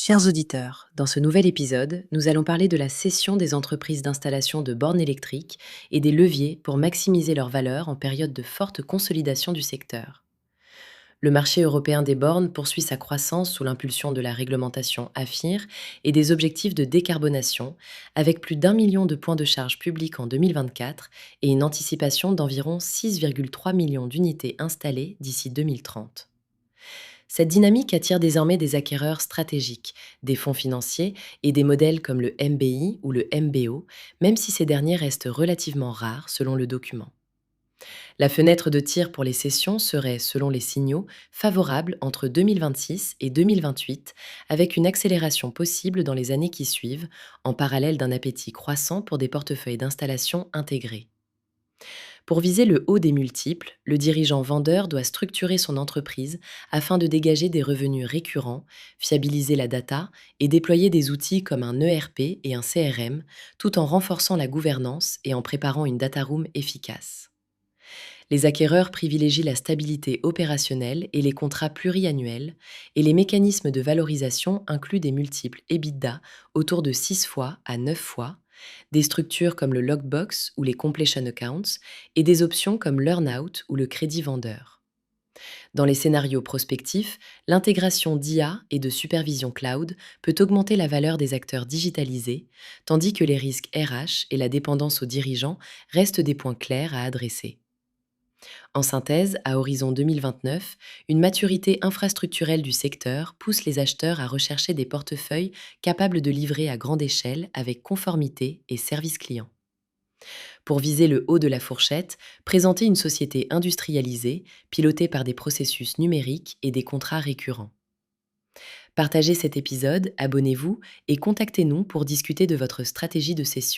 Chers auditeurs, dans ce nouvel épisode, nous allons parler de la cession des entreprises d'installation de bornes électriques et des leviers pour maximiser leur valeur en période de forte consolidation du secteur. Le marché européen des bornes poursuit sa croissance sous l'impulsion de la réglementation AFIR et des objectifs de décarbonation, avec plus d'1 million de points de charge publics en 2024 et une anticipation d'environ 6,3 millions d'unités installées d'ici 2030. Cette dynamique attire désormais des acquéreurs stratégiques, des fonds financiers et des modèles comme le MBI ou le MBO, même si ces derniers restent relativement rares selon le document. La fenêtre de tir pour les cessions serait, selon les signaux, favorable entre 2026 et 2028, avec une accélération possible dans les années qui suivent, en parallèle d'un appétit croissant pour des portefeuilles d'installation intégrés. Pour viser le haut des multiples, le dirigeant vendeur doit structurer son entreprise afin de dégager des revenus récurrents, fiabiliser la data et déployer des outils comme un ERP et un CRM, tout en renforçant la gouvernance et en préparant une data room efficace. Les acquéreurs privilégient la stabilité opérationnelle et les contrats pluriannuels, et les mécanismes de valorisation incluent des multiples EBITDA autour de 6 fois à 9 fois, des structures comme le lockbox ou les completion accounts, et des options comme l'earn-out ou le crédit vendeur. Dans les scénarios prospectifs, l'intégration d'IA et de supervision cloud peut augmenter la valeur des acteurs digitalisés, tandis que les risques RH et la dépendance aux dirigeants restent des points clairs à adresser. En synthèse, à horizon 2029, une maturité infrastructurelle du secteur pousse les acheteurs à rechercher des portefeuilles capables de livrer à grande échelle avec conformité et service client. Pour viser le haut de la fourchette, présentez une société industrialisée, pilotée par des processus numériques et des contrats récurrents. Partagez cet épisode, abonnez-vous et contactez-nous pour discuter de votre stratégie de cession.